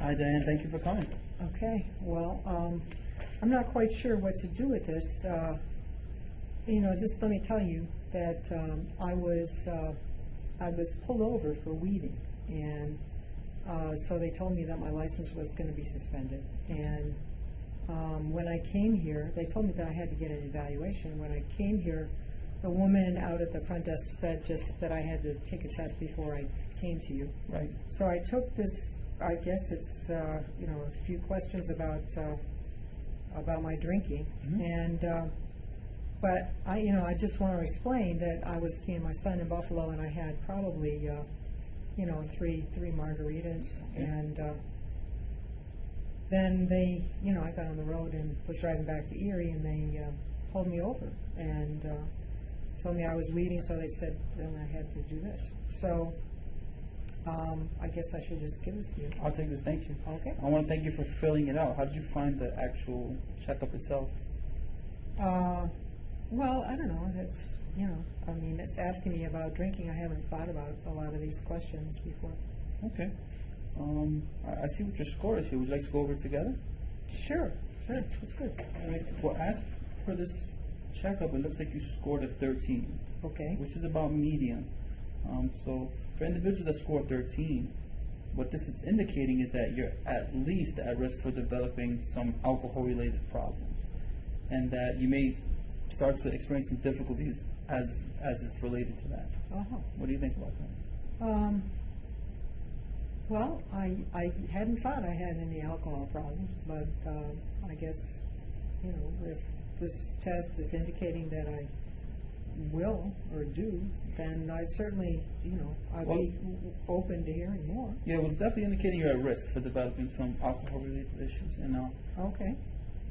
Hi, Diane. Thank you for coming. Okay, well, I'm not quite sure what to do with this. Just let me tell you that I was pulled over for weeding, and so they told me that my license was going to be suspended. And when I came here, they told me that I had to get an evaluation. When I came here, the woman out at the front desk said just that I had to take a test before I came to you. Right. So I took this. I guess it's a few questions about my drinking, and but I just want to explain that I was seeing my son in Buffalo, and I had probably three margaritas, and then I got on the road and was driving back to Erie, and they pulled me over and told me I was weeding, so they said then I had to do this. So I guess I should just give this to you. I'll take this. Thank you. Okay. I want to thank you for filling it out. How did you find the actual checkup itself? Well, I don't know. It's it's asking me about drinking. I haven't thought about a lot of these questions before. Okay. I see what your score is here. Would you like to go over it together? Sure. That's good. All right. Well, as for this checkup, it looks like you scored a 13. Okay. Which is about medium. So for individuals that score 13, what this is indicating is that you're at least at risk for developing some alcohol-related problems, and that you may start to experience some difficulties as is related to that. Uh-huh. What do you think about that? Well, I hadn't thought I had any alcohol problems, but I guess, if this test is indicating that I will or do, then I'd certainly, I'd be open to hearing more. Yeah, well, it's definitely indicating you're at risk for developing some alcohol-related issues. And Okay.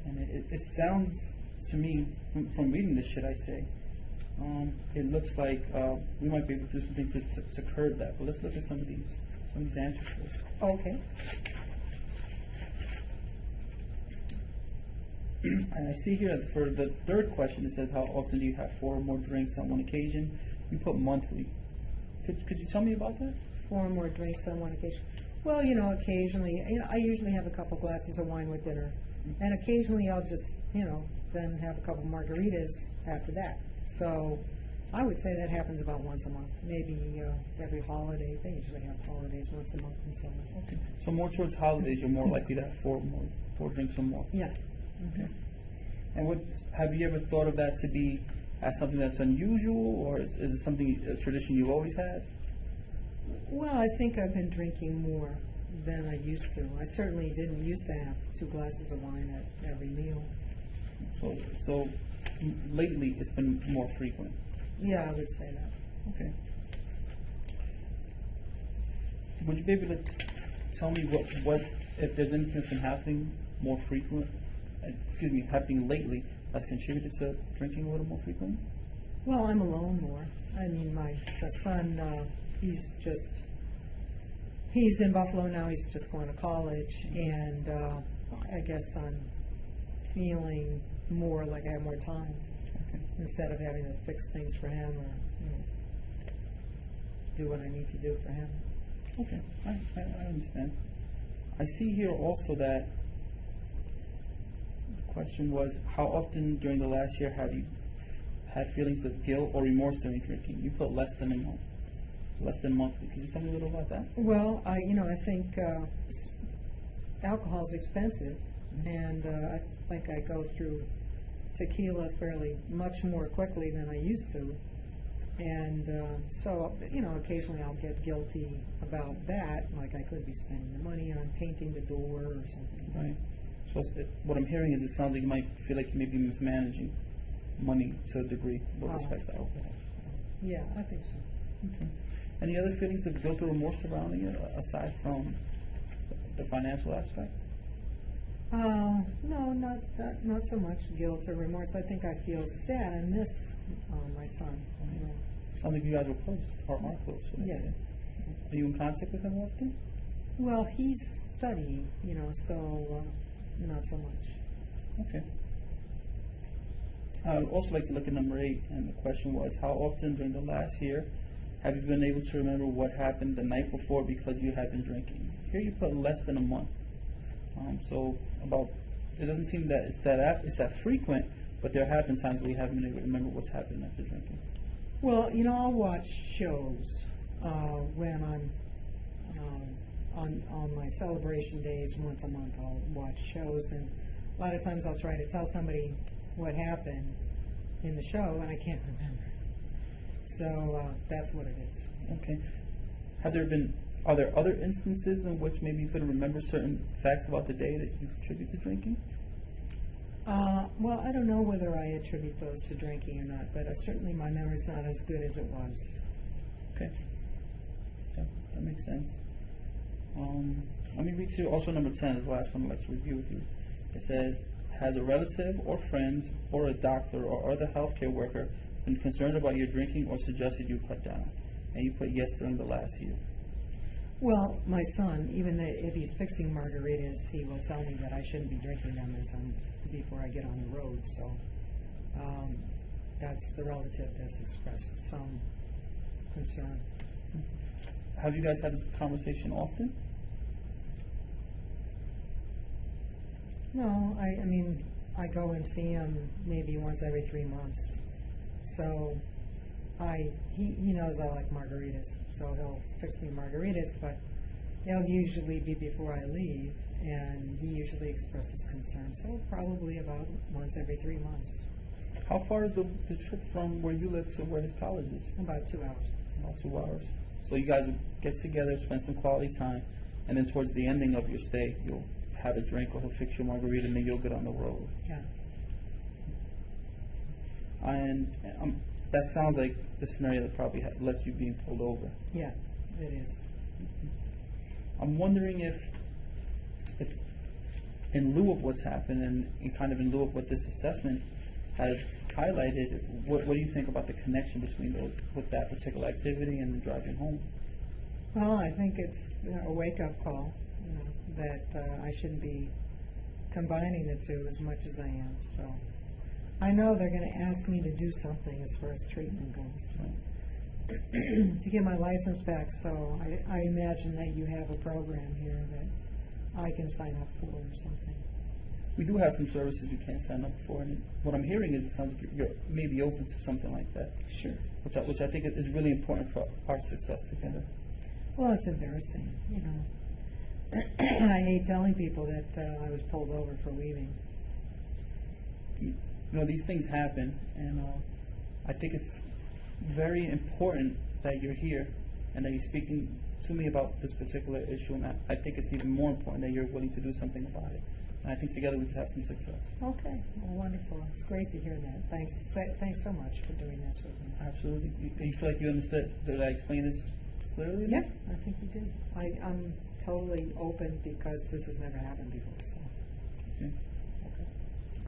and it sounds to me, from reading this, should I say, it looks like we might be able to do some things to curb that. But let's look at some of these answers first. Okay. And I see here that for the third question, it says, how often do you have 4 or more drinks on one occasion? You put monthly. Could you tell me about that? 4 or more drinks on one occasion. Well, occasionally, I usually have a couple glasses of wine with dinner, and occasionally I'll just, then have a couple margaritas after that. So I would say that happens about once a month, maybe every holiday. They usually have holidays once a month and so on. Okay. So more towards holidays, you're more likely to have 4 drinks or more. Yeah. Okay. And have you ever thought of that to be as something that's unusual, or is it something, a tradition you've always had? Well, I think I've been drinking more than I used to. I certainly didn't used to have 2 glasses of wine at every meal. So lately it's been more frequent. Yeah, I would say that. Okay. Would you be able to tell me what if there's anything that's been happening more frequent? Happening lately that's contributed to drinking a little more frequently? Well, I'm alone more. I mean, the son, he's in Buffalo now. He's just going to college, and I guess I'm feeling more like I have more time instead of having to fix things for him or do what I need to do for him. Okay, I understand. I see here also that the question was, how often during the last year have you had feelings of guilt or remorse during drinking? You put less than a month, less than monthly. Could you tell me a little about that? Well, I think alcohol is expensive, and I think I go through tequila fairly much more quickly than I used to. And so, occasionally I'll get guilty about that, like I could be spending the money on painting the door or something. Right. So what I'm hearing is it sounds like you might feel like you may be mismanaging money to a degree with respect to alcohol. Yeah, I think so. Okay. Any other feelings of guilt or remorse surrounding it, aside from the financial aspect? No, not so much guilt or remorse. I think I feel sad. I miss my son. Sounds like you guys were close, or are close. Yeah. Are you in contact with him often? Well, he's studying, so not so much. Okay. I would also like to look at number 8, and the question was, how often during the last year have you been able to remember what happened the night before because you had been drinking? here you put less than a month. So about, it doesn't seem that it's that frequent, but there have been times where you haven't been able to remember what's happened after drinking. Well, I'll watch shows when I'm on my celebration days. Once a month, I'll watch shows, and a lot of times I'll try to tell somebody what happened in the show, and I can't remember. So that's what it is. Okay. Are there other instances in which maybe you couldn't remember certain facts about the day that you attribute to drinking? Well, I don't know whether I attribute those to drinking or not, but certainly my memory's not as good as it was. Okay. Yeah, that makes sense. Let me read to you also number 10 is the last one I'd like to review with you. It says, has a relative or friend or a doctor or other healthcare worker been concerned about your drinking or suggested you cut down? And you put yes during the last year. Well, my son, even if he's fixing margaritas, he will tell me that I shouldn't be drinking them before I get on the road. So that's the relative that's expressed some concern. Have you guys had this conversation often? No, I mean, I go and see him maybe once every 3 months. So he knows I like margaritas, so he'll fix me margaritas, but they'll usually be before I leave, and he usually expresses concern. So probably about once every 3 months. How far is the trip from where you live to where his college is? About 2 hours. About 2 hours. So you guys will get together, spend some quality time, and then towards the ending of your stay, you'll have a drink or he'll fix your margarita and then you'll get on the road. Yeah. And that sounds like the scenario that probably lets you being pulled over. Yeah, it is. I'm wondering if in lieu of what's happened and kind of in lieu of what this assessment has highlighted, what do you think about the connection between with that particular activity and the driving home? Well, I think it's a wake-up call, that I shouldn't be combining the two as much as I am. So I know they're going to ask me to do something as far as treatment goes, to get my license back. So I imagine that you have a program here that I can sign up for or something. We do have some services you can sign up for, and what I'm hearing is it sounds like you're maybe open to something like that. Sure. Which I think is really important for our success together. Well, it's embarrassing, I hate telling people that I was pulled over for weaving. These things happen, and I think it's very important that you're here and that you're speaking to me about this particular issue, and I think it's even more important that you're willing to do something about it. And I think together we could have some success. Okay, well, wonderful. It's great to hear that. Thanks so much for doing this with me. Absolutely. You feel like you understood? Did I explain this clearly enough? Yeah, I think you did. I'm totally open because this has never happened before. So.